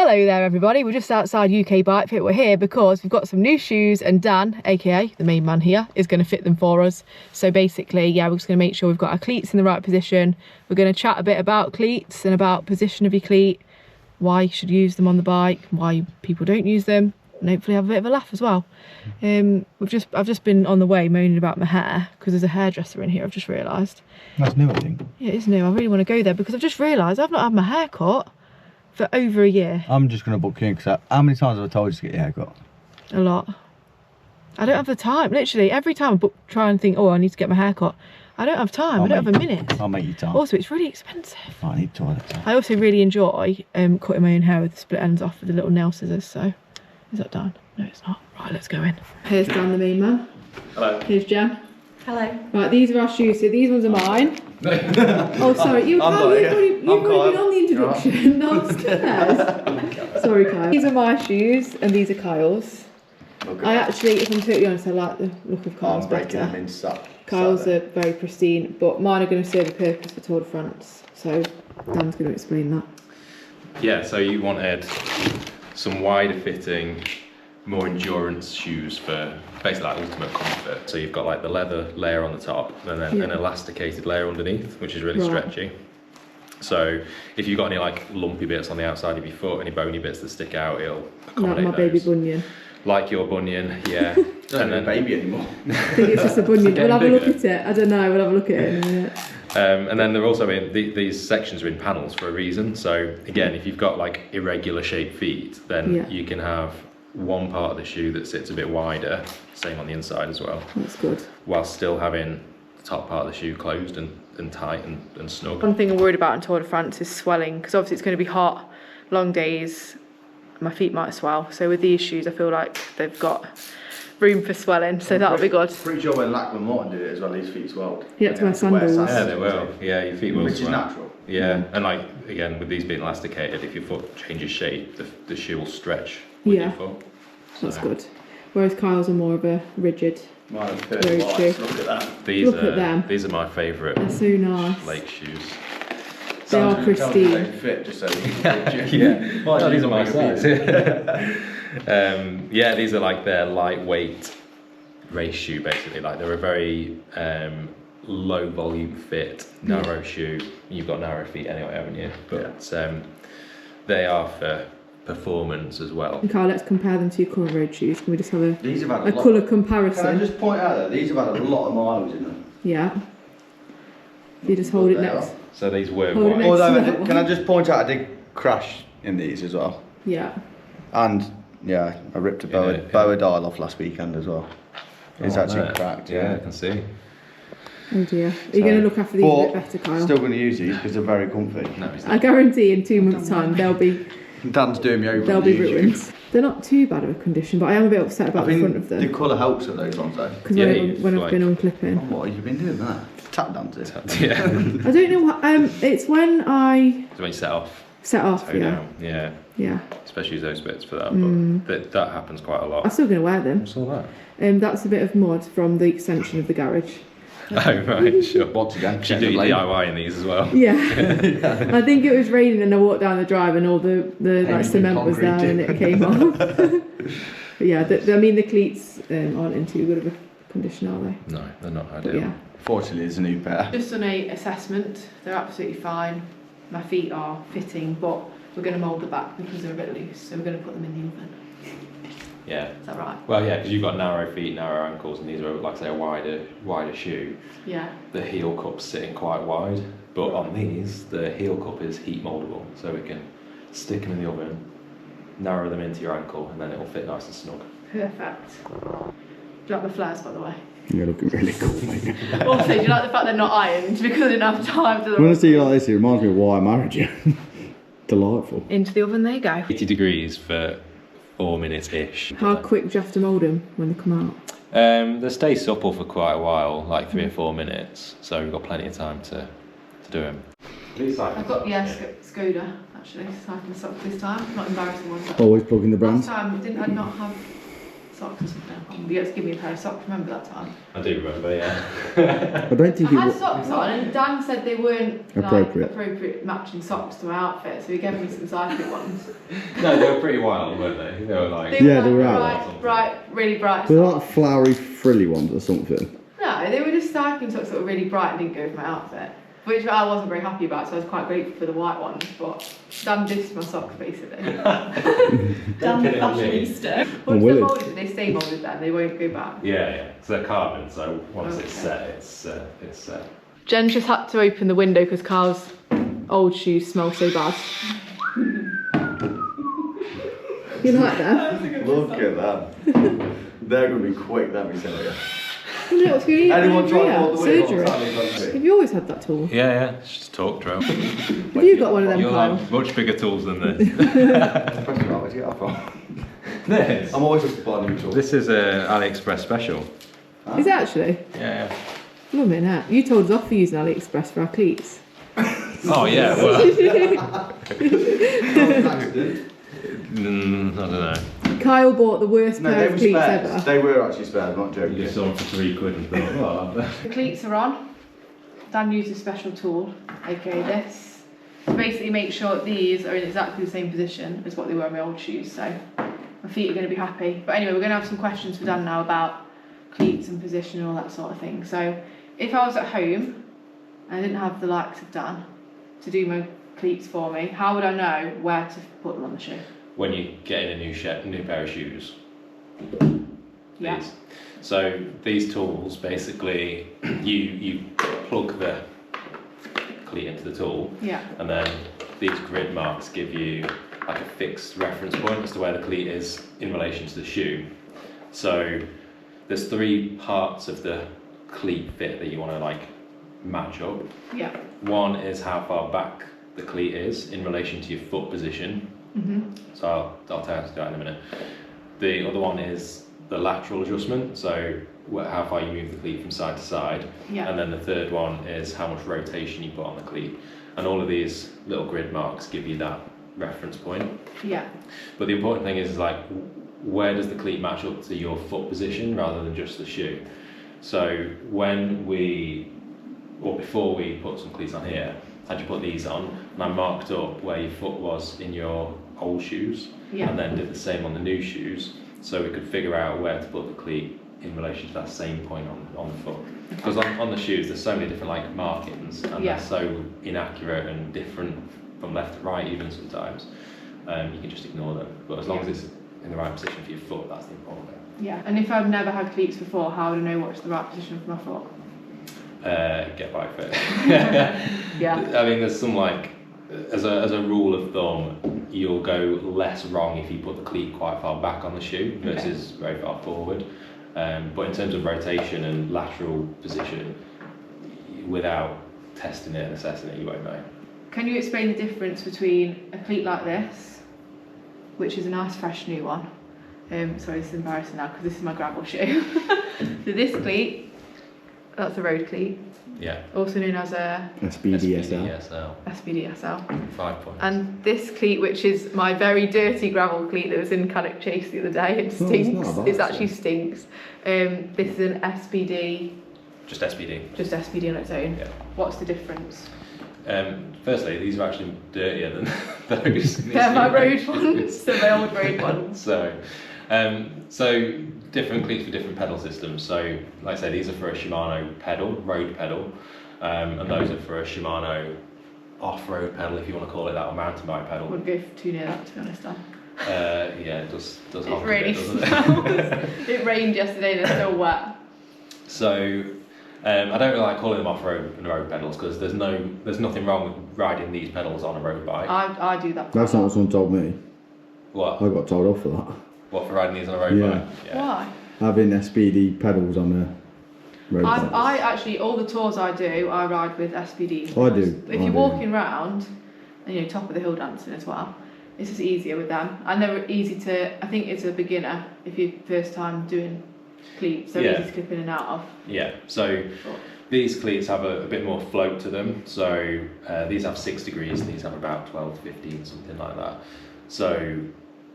Hello there everybody, we're just outside UK Bike Fit. We're here because we've got some new shoes and Dan, aka the main man here, is going to fit them for us. So basically, yeah, we're just going to make sure we've got our cleats in the right position. We're going to chat a bit about cleats and about position of your cleat, why you should use them on the bike, why people don't use them, and hopefully have a bit of a laugh as well. I've just been on the way moaning about my hair because there's a hairdresser in here, I've just realised. That's new, I think. Yeah, it is new. I really want to go there because I've just realised I've not had my hair cut for over a year. I'm just going to book you in because how many times have I told you to get your hair cut? A lot. I don't have the time. Literally, every time I try and think, oh, I need to get my hair cut, I don't have time. I don't have a minute. I'll make you time. Also, it's really expensive. I need toilet time. I also really enjoy cutting my own hair with the split ends off with the little nail scissors. So, is that Dan? No, it's not. Right, let's go in. Here's Dan, the main man. Hello. Here's Jen. Hello. Right, these are our shoes. So these ones are mine. Oh, sorry. You've already been on the introduction. No, I'm scared. Sorry, Kyle. These are my shoes and these are Kyle's. I actually, if I'm totally honest, I like the look of Kyle's better. Kyle's are very pristine, but mine are going to serve a purpose for Tour de France. So Dan's going to explain that. Yeah, so you wanted some wider fitting, more endurance shoes for basically like ultimate comfort. So you've got like the leather layer on the top and then an elasticated layer underneath, which is really stretchy. So if you've got any like lumpy bits on the outside of your foot, any bony bits that stick out, it'll accommodate Like my baby bunion. Like your bunion, yeah. Don't have a baby anymore. I think it's just a bunion. We'll have a look at it. I don't know, we'll have a look at it in a minute. And then they're also in, these sections are in panels for a reason. So again, if you've got like irregular shaped feet, then you can have one part of the shoe that sits a bit wider, same on the inside as well. That's good. While still having the top part of the shoe closed and tight and snug. One thing I'm worried about in Tour de France is swelling, because obviously it's going to be hot, long days, my feet might swell. So with these shoes, I feel like they've got room for swelling, so that'll be good. Pretty sure when Lachlan Morton did it as well, his feet swelled. You have to wear sandals. Yeah, they will. Yeah, your feet will Which swell. is natural. Yeah, and like, again, with these being elasticated, if your foot changes shape, the shoe will stretch with your foot. So. That's good. Whereas Kyle's are more of a rigid road shoe. Look at that. These are my favourite. They're so nice. Lake shoes. They are pristine. Fit, just so yeah. Well, these are my size. Yeah, these are like their lightweight race shoe, basically. Like they're a very low volume fit, narrow shoe. You've got narrow feet anyway, haven't you? But they are for performance as well. And Kyle, let's compare them to your current road shoes. Can we just have a colour comparison? Can I just point out that these have had a lot of miles in them? Yeah. You just hold it next. So these were Hold it white. Although, can I just point out I did crash in these as well? Yeah. And yeah, I ripped a boa dial off last weekend as well. It's actually cracked. Yeah, I can see. Oh dear. Are you going to look after these a bit better, Kyle? Still going to use these because they're very comfy. No, I guarantee in 2 months' time they'll be. Dan's doing me over. They'll be ruined. They're not too bad of a condition, but I am a bit upset about the front of them. The colour helps with those ones though. Because when I've been unclipping. Oh, what have you been doing that? Tap dancing. Yeah. I don't know what. It's when I. So when you set off. Yeah. Yeah. Yeah. Especially use those bits for that, but that happens quite a lot. I'm still going to wear them. What's all that? That's a bit of mud from the extension of the garage. Oh right, sure. Once again, should do your DIY in these as well. Yeah. I think it was raining and I walked down the drive and all the like cement was there and it came off. But yeah, I mean the cleats aren't in too good of a condition, are they? No, they're not ideal. But yeah. Fortunately, there's a new pair. Just done a assessment. They're absolutely fine. My feet are fitting, but we're going to mould the back because they're a bit loose, so we're going to put them in the oven. Yeah. Is that right? Well, yeah, because you've got narrow feet, narrow ankles, and these are, like I say, a wider shoe. Yeah. The heel cup's sitting quite wide, but on these, the heel cup is heat mouldable, so we can stick them in the oven, narrow them into your ankle, and then it'll fit nice and snug. Perfect. Do you like the flares, by the way? You're looking really cool, mate. Also, do you like the fact they're not ironed because I didn't have time to... When I see you like this, it reminds me of why I married you. Delightful. Into the oven they go. 80 degrees for 4 minutes-ish. How quick do you have to mould them when they come out? They stay supple for quite a while, like 3 or 4 minutes, so we've got plenty of time to do them. I've got, Skoda, actually, so I can stop this time. Not embarrassing ones. Always plugging the brands. Last time, I not have socks or something. You had to give me a pair of socks, remember that time? I do remember, yeah. I don't think I had socks on and Dan said they weren't appropriate matching socks to my outfit, so he gave me some cycling ones. No, they were pretty wild, weren't they? They were like... Yeah, they were really bright They're socks. like flowery, frilly ones or something. No, they were just cycling socks that were really bright and didn't go with my outfit. Which I wasn't very happy about, so I was quite grateful for the white ones, but Dan dissed my socks basically. Dan the fashionista. Once they're moulded, they stay moulded then, they won't go back. Yeah. So they're carbon, so once it's set, it's set. Jen just had to open the window because Carl's old shoes smell so bad. You like that? Look at that. They're going to be quick, that we tell you. No, what's going on? Anyone try to hold the way? Surgery. Have you always had that tool? Yeah, it's just a talk drill. Have you got one of them, You'll Kyle? have much bigger tools than this. Where'd you get that from? This? I'm always looking for new tools. This is a AliExpress special. Is it actually? Yeah. Look at that. You told us off for using AliExpress for our cleats. Oh yeah, well... I don't know. Kyle bought the worst No, pair they of were cleats spares. ever. They were actually spares, not joking. You just saw them for £3 and thought, oh, I'll have that. The cleats are on. Dan used a special tool, aka this, to basically make sure that these are in exactly the same position as what they were in my old shoes, so my feet are going to be happy. But anyway, we're going to have some questions for Dan now about cleats and position and all that sort of thing. So if I was at home and I didn't have the likes of Dan to do my cleats for me, how would I know where to put them on the shoe? When you get in a new pair of shoes. Yeah. These. So these tools, basically, you plug the cleat into the tool, Yeah. and then these grid marks give you like a fixed reference point as to where the cleat is in relation to the shoe. So there's 3 parts of the cleat fit that you want to like match up. Yeah. One is how far back the cleat is in relation to your foot position. So I'll tell you how to do that in a minute. The other one is the lateral adjustment, so how far you move the cleat from side to side. Yeah. And then the third one is how much rotation you put on the cleat. And all of these little grid marks give you that reference point. Yeah. But the important thing is like, where does the cleat match up to your foot position rather than just the shoe? So before we put some cleats on here, I had you put these on, and I marked up where your foot was in your old shoes, Yeah. and then did the same on the new shoes, so we could figure out where to put the cleat in relation to that same point on the foot. Because on the shoes, there's so many different like markings, and Yeah. they're so inaccurate and different from left to right even sometimes. You can just ignore them. But as long as it's in the right position for your foot, that's the important thing. Yeah. And if I've never had cleats before, how would I know what's the right position for my foot? Get bike fit. Yeah. I mean, there's some like, as a rule of thumb, you'll go less wrong if you put the cleat quite far back on the shoe versus very far forward. But in terms of rotation and lateral position, without testing it and assessing it, you won't know. Can you explain the difference between a cleat like this, which is a nice fresh new one? Sorry, this is embarrassing now because this is my gravel shoe. So this cleat, that's a road cleat, Yeah. also known as a SBDSL. SBDSL. 5 points. And this cleat, which is my very dirty gravel cleat that was in Cannock Chase the other day, it it's stinks. not bad, It actually stinks. This is an SBD, Just SBD. just SBD on its own. Yeah. What's the difference? Firstly, these are actually dirtier than those. They're my road ones, they're my old road ones. So different cleats for different pedal systems. So, like I say, these are for a Shimano pedal, road pedal, and those are for a Shimano off-road pedal, if you want to call it that, or mountain bike I pedal. wouldn't go too near that, to be honest, Dan. Yeah, it does It's help a really bit, doesn't it? It rained yesterday and they're still wet. So, I don't really like calling them off-road and road pedals because there's nothing wrong with riding these pedals on a road bike. I do that. That's not what someone told me. What? I got told off for that. What, for riding these on a road Yeah. bike? Yeah. Why? Having SPD pedals on a road bike. I actually, all the tours I do, I ride with SPDs. I do. If you're walking around, and you know, top of the hill dancing as well, it's just easier with them. And they're easy to, I think it's a beginner, if you're first time doing cleats, they're Yeah. easy to clip in and out of. Yeah, so these cleats have a bit more float to them. So these have 6 degrees, and these have about 12 to 15, something like that. So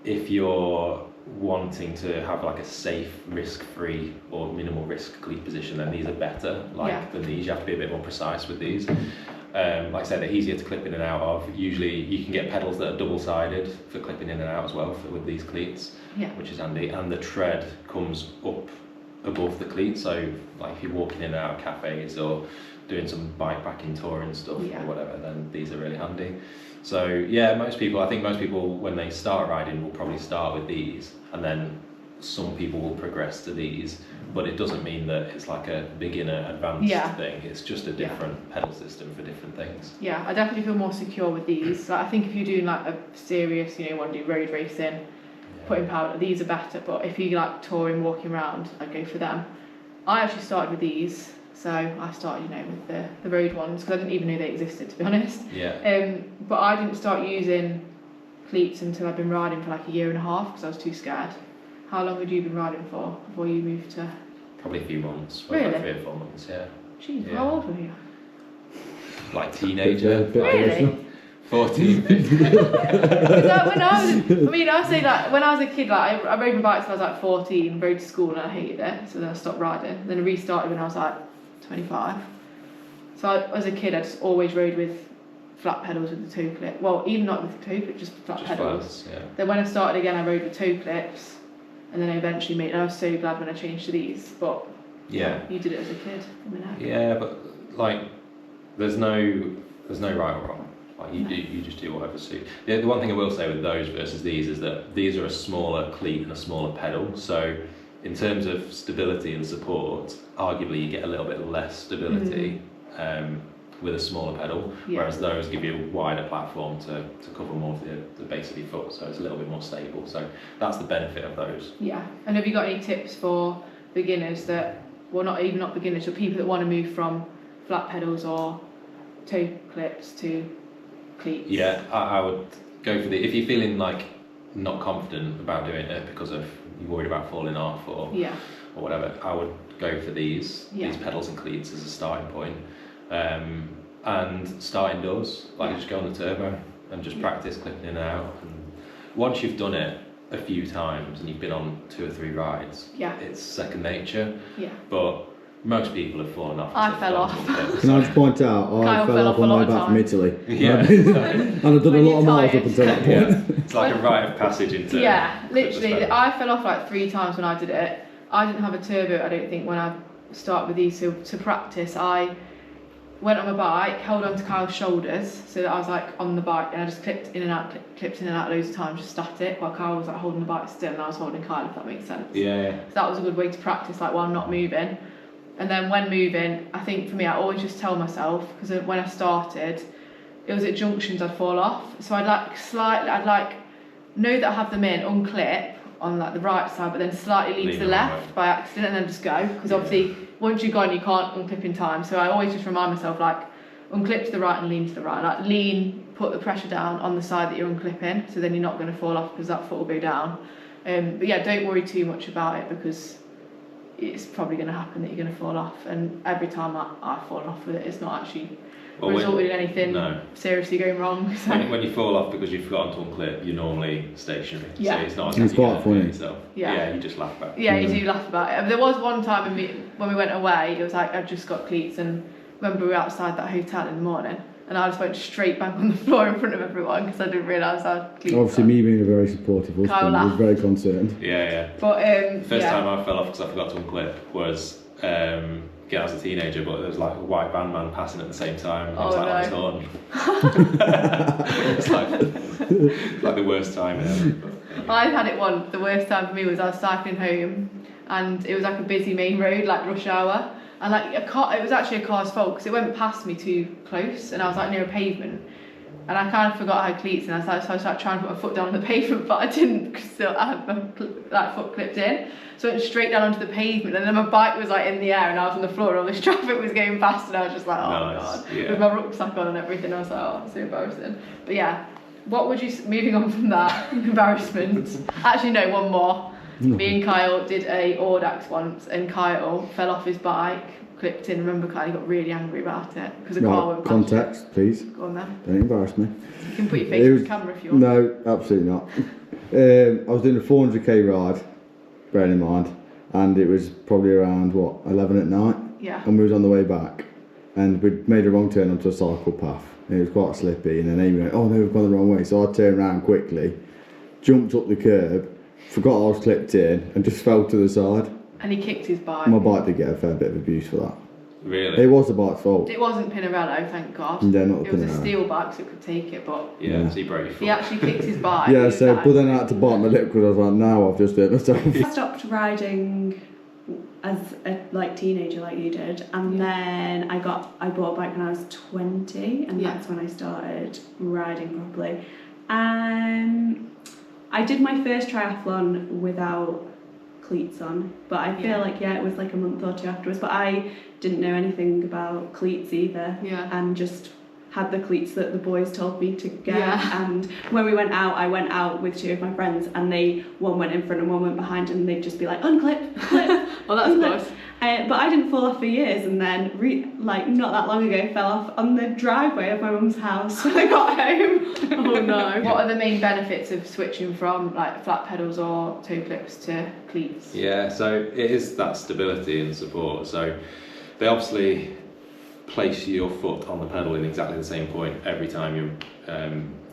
if you're wanting to have like a safe, risk-free or minimal risk cleat position, then these are better than these. You have to be a bit more precise with these. Like I said, they're easier to clip in and out of. Usually you can get pedals that are double-sided for clipping in and out as well with these cleats, which is handy. And the tread comes up above the cleat, so like if you're walking in and out of cafes or doing some bikepacking touring stuff or whatever, then these are really handy. So yeah, I think most people when they start riding will probably start with these, and then some people will progress to these, but it doesn't mean that it's like a beginner advanced thing. It's just a different pedal system for different things. Yeah, I definitely feel more secure with these. Like, I think if you're doing like a serious, you want to do road racing, putting power, these are better. But if you like touring, walking around, I'd go for them. I actually started with these. So I started, with the road ones, because I didn't even know they existed, to be honest. Yeah. But I didn't start using cleats until I'd been riding for like a year and a half, because I was too scared. How long had you been riding for before you moved to? Probably a few months. Really? Like 3 or 4 months. Yeah. Jeez, Yeah. how old were you? Like teenager. Really? 14, 15. I say that when I was a kid, like I rode my bike till I was like 14, rode to school and I hated it, so then I stopped riding. Then I restarted when I was like 25. So as a kid, I just always rode with flat pedals with the toe clip. Well, even not with the toe clip, just flat pedals. Flats, yeah. Then when I started again, I rode with toe clips, and then I eventually made. And I was so glad when I changed to these. But you did it as a kid. Yeah, but like, there's no right or wrong. Like you just do whatever suits. The one thing I will say with those versus these is that these are a smaller cleat and a smaller pedal. So in terms of stability and support, arguably you get a little bit less stability with a smaller pedal, whereas those give you a wider platform to cover more of the base of your foot, so it's a little bit more stable. So that's the benefit of those. Yeah, and have you got any tips for beginners that, well, not beginners, but people that want to move from flat pedals or toe clips to cleats? Yeah, I would go for if you're feeling like not confident about doing it because of you're worried about falling off or whatever, I would go for these pedals and cleats as a starting point. And start indoors, just go on the turbo and just practice clipping in and out. And once you've done it a few times and you've been on 2 or 3 rides, it's second nature. Yeah. But most people have fallen off. I fell off. Can I just point out, I fell off on my way back from Italy. Yeah. And I've done a lot of miles up until that point. Yeah. It's like a rite of passage into. Yeah, literally. I fell off like 3 times when I did it. I didn't have a turbo, I don't think, when I started with these. So to practice, I went on my bike, held onto Kyle's shoulders so that I was like on the bike, and I just clipped in and out loads of times, just static, while Kyle was like holding the bike still and I was holding Kyle, if that makes sense. Yeah. So that was a good way to practice, like while not moving. And then when moving, I think for me, I always just tell myself, because when I started, it was at junctions I'd fall off. So I'd know that I have them in, unclip on like the right side, but then slightly lean to the left by accident and then just go. Because obviously, once you've gone, you can't unclip in time. So I always just remind myself, like, unclip to the right and lean to the right. Like, lean, put the pressure down on the side that you're unclipping, so then you're not going to fall off because that foot will go down. But yeah, don't worry too much about it, because it's probably going to happen that you're going to fall off. And every time I've fallen off with it, it's not actually resulted in anything seriously going wrong. So. When you fall off because you've forgotten to unclip, you're normally stationary. Yeah. So it's not as It's quite funny. Yeah, you just laugh about it. Yeah, you do laugh about it. There was one time when we went away, it was like I'd just got cleats, and remember we were outside that hotel in the morning, and I just went straight back on the floor in front of everyone because I didn't realise I had cleats. Obviously, me being a very supportive husband, I was very concerned. Yeah. But first time I fell off because I forgot to unclip was I was a teenager, but there was like a white van man passing at the same time, and I was on his horn. It's like the worst time ever. But, yeah. I had it once. The worst time for me was I was cycling home, and it was like a busy main road, like rush hour, and like it was actually a car's fault because it went past me too close, and I was like near a pavement, and I kind of forgot I had cleats, and I was like trying to put my foot down on the pavement, but I didn't, because I had my foot clipped in. So I went straight down onto the pavement, and then my bike was like in the air and I was on the floor and all this traffic was going past, and I was just like, oh god, with my rucksack on and everything. I was like, oh, it's so embarrassing. But yeah, what would you, moving on from that embarrassment, actually no, one more. Me and Kyle did a Audax once, and Kyle fell off his bike, clipped in. Remember, Kyle, he got really angry about it because the car went past. Context, please. Go on then. Don't embarrass me. You can put your face on the camera if you want. No, absolutely not. I was doing a 400k ride, bearing in mind, and it was probably around, 11 at night? Yeah. And we was on the way back, and we'd made a wrong turn onto a cycle path, and it was quite slippy, and then Amy went, oh no, we've gone the wrong way, so I turned around quickly, jumped up the curb, forgot I was clipped in, and just fell to the side. And he kicked his bike. My bike did get a fair bit of abuse for that. Really? It was the bike's fault. It wasn't Pinarello, thank God. Yeah, not It was a Pinarello. steel bike, so it could take it, but Yeah, so you broke your foot. he actually kicked his bike. Yeah, He was so, like- but then I had to bite my lip because I was like, now I've just hurt myself. I stopped riding as a teenager like you did, and then I bought a bike when I was 20, and Yeah. that's when I started riding properly. I did my first triathlon without cleats on, but I feel like it was like a month or two afterwards, but I didn't know anything about cleats either, and just had the cleats that the boys told me to get. And when we went out, I went out with two of my friends, and one went in front and one went behind, and they'd just be like, unclip, clip. Well, that's unclip. good. But I didn't fall off for years, and then not that long ago fell off on the driveway of my mum's house when I got home. Oh no. What are the main benefits of switching from like flat pedals or toe clips to cleats? Yeah, so it is that stability and support. So they obviously place your foot on the pedal in exactly the same point every time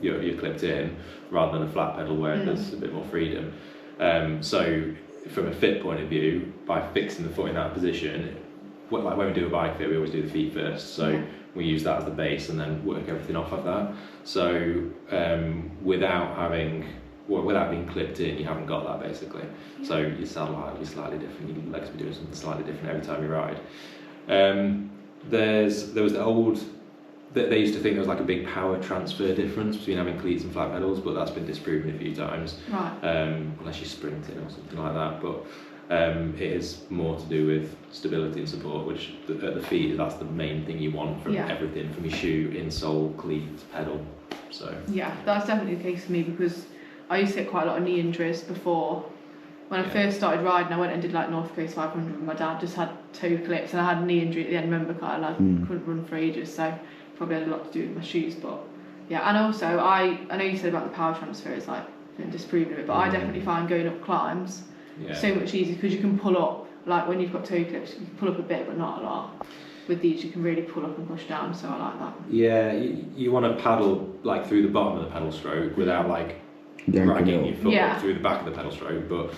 you're clipped in, rather than a flat pedal where there's a bit more freedom. So from a fit point of view, by fixing the foot in that position, like when we do a bike fit, we always do the feet first. So we use that as the base and then work everything off of that. So without being clipped in, you haven't got that basically. So your saddle height will be slightly different, your legs will be doing something slightly different every time you ride. There was the old, they used to think there was like a big power transfer difference between having cleats and flat pedals, but that's been disproven a few times. Right. Unless you're sprinting or something like that. But it is more to do with stability and support, which at the feet, that's the main thing you want from everything, from your shoe, insole, cleat, pedal. So yeah, that's definitely the case for me, because I used to get quite a lot of knee injuries before. When I first started riding, I went and did like North Coast 500 with my dad, just had toe clips, and I had a knee injury at the end, remember, and I couldn't run for ages, so probably had a lot to do with my shoes. But yeah, and also I know you said about the power transfer, it's like disproving of it, but I definitely find going up climbs so much easier, because you can pull up, like when you've got toe clips, you can pull up a bit but not a lot. With these you can really pull up and push down, so I like that. yeah, you want to paddle like through the bottom of the pedal stroke without like dragging your foot up through the back of the pedal stroke, but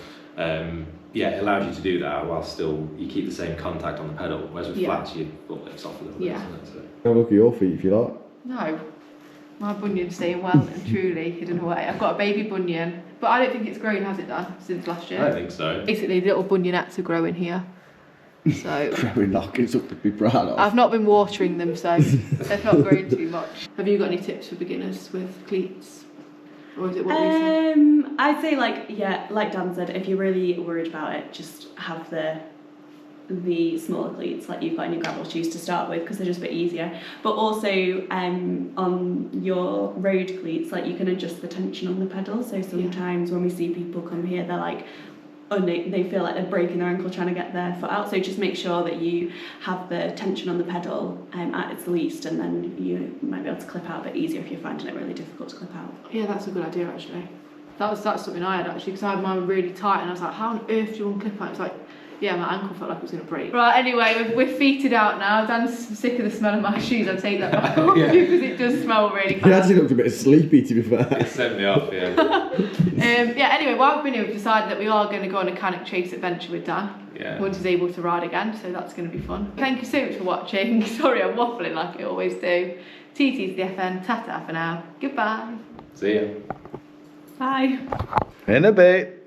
it allows you to do that while still you keep the same contact on the pedal, whereas with flats your foot lifts off a little bit, isn't it? So. Have a look at your feet if you like. No, my bunion's staying well and truly hidden away. I've got a baby bunion, but I don't think it's grown, has it, Dan, since last year? I don't think so. Basically, the little bunionettes are growing here. So Growing knocking something to be proud of. I've not been watering them, so they've not grown too much. Have you got any tips for beginners with cleats? Or is it what we said? I'd say like Dan said, if you're really worried about it, just have the smaller cleats like you've got in your gravel shoes to start with, because they're just a bit easier. But also on your road cleats, like you can adjust the tension on the pedal. So sometimes when we see people come here, they're like, they feel like they're breaking their ankle trying to get their foot out. So just make sure that you have the tension on the pedal at its least, and then you might be able to clip out a bit easier if you're finding it really difficult to clip out. Yeah, that's a good idea actually. That's something I had actually, because I had mine really tight and I was like, how on earth do you want to clip out? It's like, yeah, my ankle felt like it was going to break. Right, anyway, we're feeted out now. Dan's sick of the smell of my shoes. I'll take that back off because it does smell really bad. He actually looked a bit sleepy, to be fair. It sent me off, yeah. Anyway, while we've been here, we've decided that we are going to go on a Canic Chase adventure with Dan. Yeah. Once he's able to ride again, so that's going to be fun. Thank you so much for watching. Sorry, I'm waffling like I always do. TT's the FN. Ta-ta for now. Goodbye. See ya. Bye. In a bit.